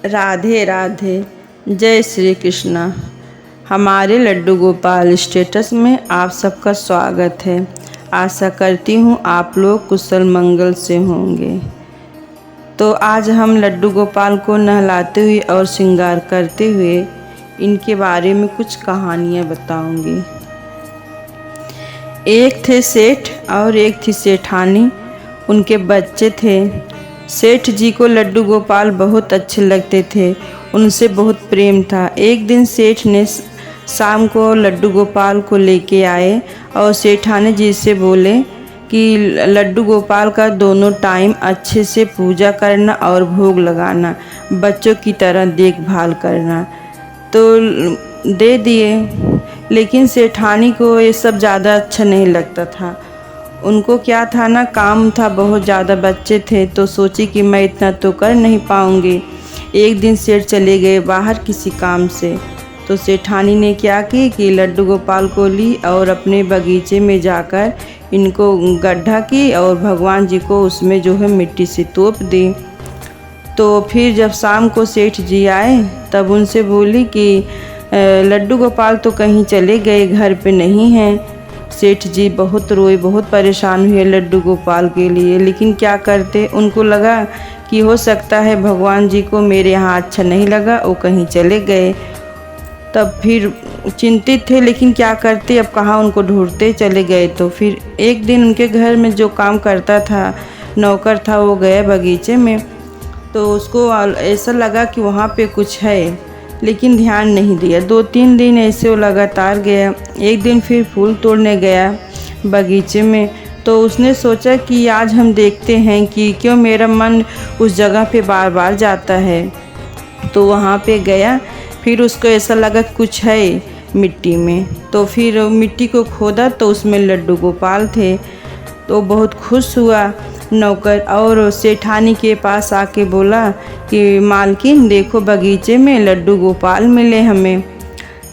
राधे राधे। जय श्री कृष्णा। हमारे लड्डू गोपाल स्टेटस में आप सबका स्वागत है। आशा करती हूँ आप लोग कुशल मंगल से होंगे। तो आज हम लड्डू गोपाल को नहलाते हुए और श्रृंगार करते हुए इनके बारे में कुछ कहानियाँ बताऊंगी। एक थे सेठ और एक थी सेठानी, उनके बच्चे थे। सेठ जी को लड्डू गोपाल बहुत अच्छे लगते थे, उनसे बहुत प्रेम था। एक दिन सेठ ने शाम को लड्डू गोपाल को लेके आए और सेठानी जी से बोले कि लड्डू गोपाल का दोनों टाइम अच्छे से पूजा करना और भोग लगाना, बच्चों की तरह देखभाल करना। तो दे दिए, लेकिन सेठानी को ये सब ज़्यादा अच्छा नहीं लगता था। उनको क्या था ना, काम था, बहुत ज़्यादा बच्चे थे, तो सोची कि मैं इतना तो कर नहीं पाऊँगी। एक दिन सेठ चले गए बाहर किसी काम से, तो सेठानी ने क्या की कि लड्डू गोपाल को ली और अपने बगीचे में जाकर इनको गड्ढा की और भगवान जी को उसमें जो है मिट्टी से तोप दी। तो फिर जब शाम को सेठ जी आए तब उनसे बोली कि लड्डू गोपाल तो कहीं चले गए, घर पे नहीं हैं। सेठ जी बहुत रोए, बहुत परेशान हुए लड्डू गोपाल के लिए, लेकिन क्या करते। उनको लगा कि हो सकता है भगवान जी को मेरे यहाँ अच्छा नहीं लगा, वो कहीं चले गए। तब फिर चिंतित थे, लेकिन क्या करते, अब कहाँ उनको ढूंढते, चले गए। तो फिर एक दिन उनके घर में जो काम करता था, नौकर था, वो गया बगीचे में। तो उसको ऐसा लगा कि वहाँ पे कुछ है, लेकिन ध्यान नहीं दिया। 2-3 दिन ऐसे वो लगातार गया। एक दिन फिर फूल तोड़ने गया बगीचे में, तो उसने सोचा कि आज हम देखते हैं कि क्यों मेरा मन उस जगह पे बार बार जाता है। तो वहाँ पे गया, फिर उसको ऐसा लगा कुछ है मिट्टी में। तो फिर मिट्टी को खोदा तो उसमें लड्डू गोपाल थे। तो बहुत खुश हुआ नौकर, और सेठानी के पास आके बोला कि मालकिन देखो, बगीचे में लड्डू गोपाल मिले हमें।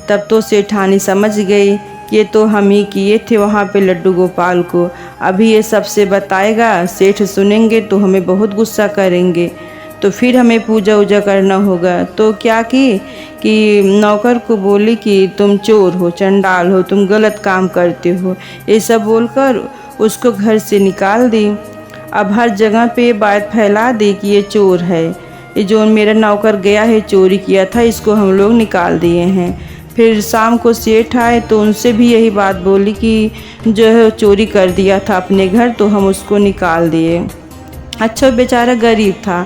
तब तो सेठानी समझ गई कि ये तो हम ही किए थे वहाँ पे लड्डू गोपाल को। अभी ये सबसे बताएगा, सेठ सुनेंगे तो हमें बहुत गुस्सा करेंगे, तो फिर हमें पूजा वूजा करना होगा। तो क्या की कि नौकर को बोली कि तुम चोर हो, चंडाल हो, तुम गलत काम करते हो, ये सब बोलकर उसको घर से निकाल दी। अब हर जगह पे बात फैला दी कि ये चोर है, ये जो मेरा नौकर गया है चोरी किया था, इसको हम लोग निकाल दिए हैं। फिर शाम को सेठ आए तो उनसे भी यही बात बोली कि जो है चोरी कर दिया था अपने घर, तो हम उसको निकाल दिए। अच्छा, बेचारा गरीब था,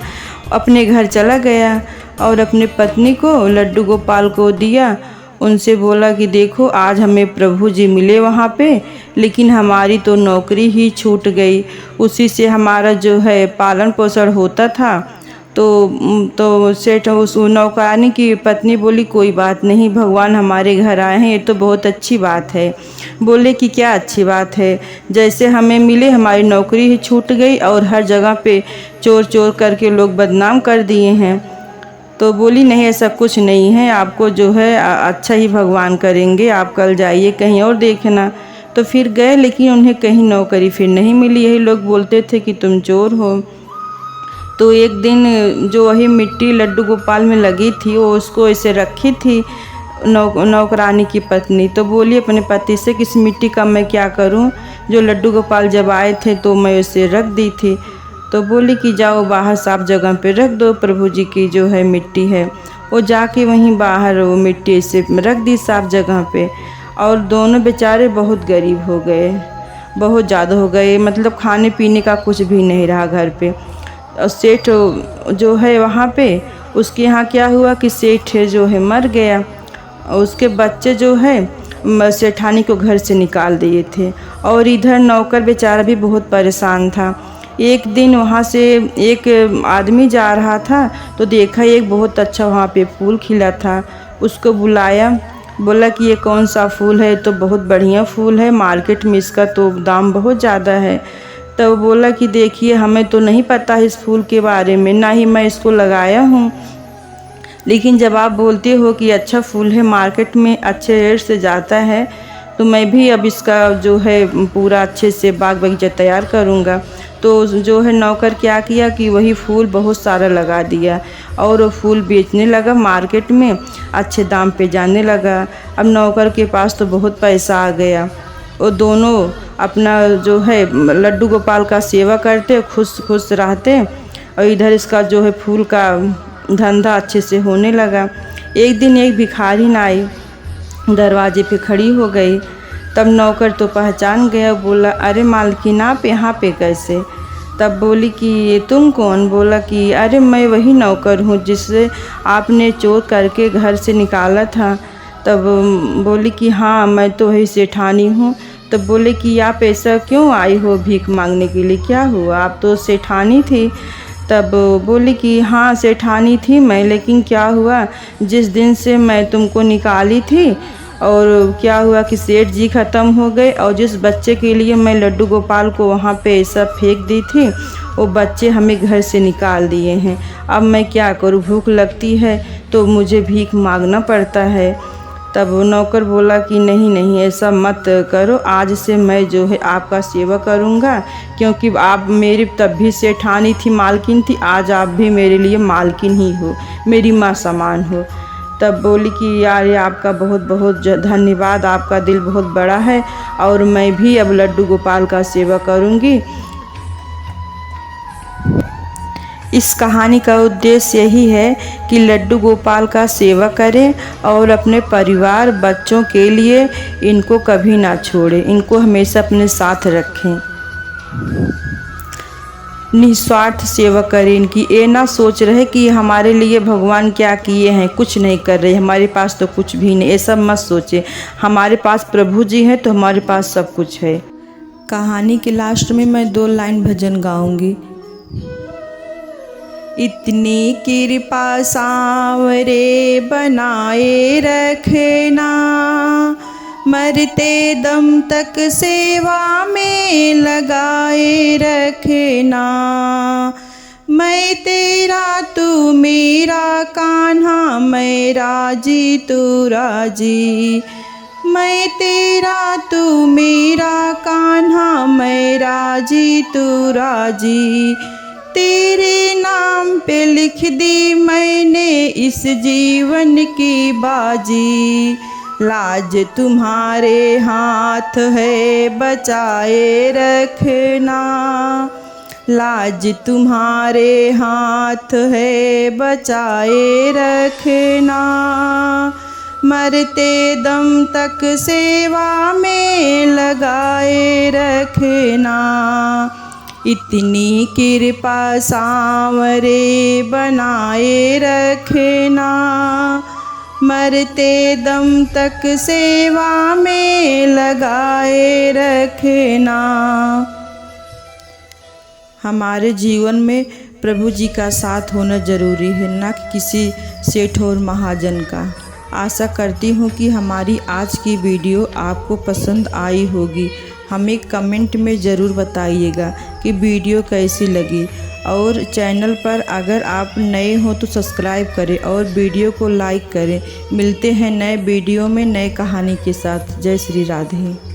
अपने घर चला गया और अपने पत्नी को लड्डू गोपाल को दिया। उनसे बोला कि देखो, आज हमें प्रभु जी मिले वहाँ पे, लेकिन हमारी तो नौकरी ही छूट गई, उसी से हमारा जो है पालन पोषण होता था। तो सेठ उस नौकरानी की पत्नी बोली कोई बात नहीं, भगवान हमारे घर आए हैं, ये तो बहुत अच्छी बात है। बोले कि क्या अच्छी बात है, जैसे हमें मिले हमारी नौकरी ही छूट गई और हर जगह पे चोर चोर करके लोग बदनाम कर दिए हैं। तो बोली नहीं, ऐसा कुछ नहीं है, आपको जो है अच्छा ही भगवान करेंगे, आप कल जाइए कहीं और देखना। तो फिर गए, लेकिन उन्हें कहीं नौकरी फिर नहीं मिली, यही लोग बोलते थे कि तुम चोर हो। तो एक दिन जो वही मिट्टी लड्डू गोपाल में लगी थी, वो उसको ऐसे रखी थी नौकरानी की पत्नी। तो बोली अपने पति से कि इस मिट्टी का मैं क्या करूं, जो लड्डू गोपाल जब आए थे तो मैं उसे रख दी थी। तो बोली कि जाओ बाहर साफ जगह पे रख दो, प्रभु जी की जो है मिट्टी है। वो जाके वहीं बाहर वो मिट्टी से रख दी साफ जगह पे, और दोनों बेचारे बहुत गरीब हो गए, बहुत ज़्यादा हो गए, मतलब खाने पीने का कुछ भी नहीं रहा घर पे। और सेठ जो है वहाँ पे, उसके यहाँ क्या हुआ कि सेठ जो है मर गया, और उसके बच्चे जो है सेठानी को घर से निकाल दिए थे, और इधर नौकर बेचारा भी बहुत परेशान था। एक दिन वहाँ से एक आदमी जा रहा था, तो देखा एक बहुत अच्छा वहाँ पे फूल खिला था। उसको बुलाया, बोला कि ये कौन सा फूल है, तो बहुत बढ़िया फूल है, मार्केट में इसका तो दाम बहुत ज़्यादा है। तो बोला कि देखिए, हमें तो नहीं पता इस फूल के बारे में, ना ही मैं इसको लगाया हूँ, लेकिन जब आप बोलते हो कि अच्छा फूल है, मार्केट में अच्छे रेट से जाता है, तो मैं भी अब इसका जो है पूरा अच्छे से बाग बगीचा तैयार करूँगा। तो जो है नौकर क्या किया कि वही फूल बहुत सारा लगा दिया और वो फूल बेचने लगा मार्केट में, अच्छे दाम पे जाने लगा। अब नौकर के पास तो बहुत पैसा आ गया। वो दोनों अपना जो है लड्डू गोपाल का सेवा करते, खुश खुश रहते, और इधर इसका जो है फूल का धंधा अच्छे से होने लगा। एक दिन एक भिखारिन आई, दरवाजे पे खड़ी हो गई। तब नौकर तो पहचान गया, बोला अरे मालकिन आप यहाँ पे कैसे? तब बोली कि तुम कौन? बोला कि अरे मैं वही नौकर हूँ जिससे आपने चोर करके घर से निकाला था। तब बोली कि हाँ मैं तो वही सेठानी हूँ। तब बोले कि आप ऐसा क्यों आई हो भीख मांगने के लिए, क्या हुआ? आप तो सेठानी थी। तब बोली कि हाँ सेठानी थी मैं, लेकिन क्या हुआ जिस दिन से मैं तुमको निकाली थी और क्या हुआ कि सेठ जी ख़त्म हो गए, और जिस बच्चे के लिए मैं लड्डू गोपाल को वहाँ पे ऐसा फेंक दी थी वो बच्चे हमें घर से निकाल दिए हैं। अब मैं क्या करूँ, भूख लगती है तो मुझे भीख मांगना पड़ता है। तब वो नौकर बोला कि नहीं नहीं ऐसा मत करो, आज से मैं जो है आपका सेवा करूँगा, क्योंकि आप मेरी तब भी सेठानी थी, मालकिन थी, आज आप भी मेरे लिए मालकिन ही हो, मेरी माँ समान हो। तब बोली कि यार ये आपका बहुत बहुत धन्यवाद, आपका दिल बहुत बड़ा है और मैं भी अब लड्डू गोपाल का सेवा करूँगी। इस कहानी का उद्देश्य यही है कि लड्डू गोपाल का सेवा करें और अपने परिवार बच्चों के लिए इनको कभी ना छोड़ें, इनको हमेशा अपने साथ रखें, निस्वार्थ सेवा करें इनकी। ये ना सोच रहे कि हमारे लिए भगवान क्या किए हैं, कुछ नहीं कर रहे, हमारे पास तो कुछ भी नहीं, ये सब मत सोचें। हमारे पास प्रभु जी हैं तो हमारे पास सब कुछ है। कहानी के लास्ट में मैं 2 लाइन भजन गाऊंगी। इतनी कृपा सांवरे बनाए रखना, मरते दम तक सेवा में लगाए रखना। मैं तेरा तू मेरा कान्हा, मैं राजी तू राजी। मैं तेरा तू मेरा कान्हा, मैं राजी तू राजी। तेरे नाम पे लिख दी मैंने इस जीवन की बाजी। लाज तुम्हारे हाथ है बचाए रखना, लाज तुम्हारे हाथ है बचाए रखना। मरते दम तक सेवा में लगाए रखना। इतनी कृपा सांवरे बनाए रखना, मरते दम तक सेवा में लगाए रखना। हमारे जीवन में प्रभु जी का साथ होना ज़रूरी है, ना कि किसी सेठ और महाजन का। आशा करती हूँ कि हमारी आज की वीडियो आपको पसंद आई होगी। हमें कमेंट में ज़रूर बताइएगा कि वीडियो कैसी लगी, और चैनल पर अगर आप नए हो तो सब्सक्राइब करें और वीडियो को लाइक करें। मिलते हैं नए वीडियो में नए कहानी के साथ। जय श्री राधे।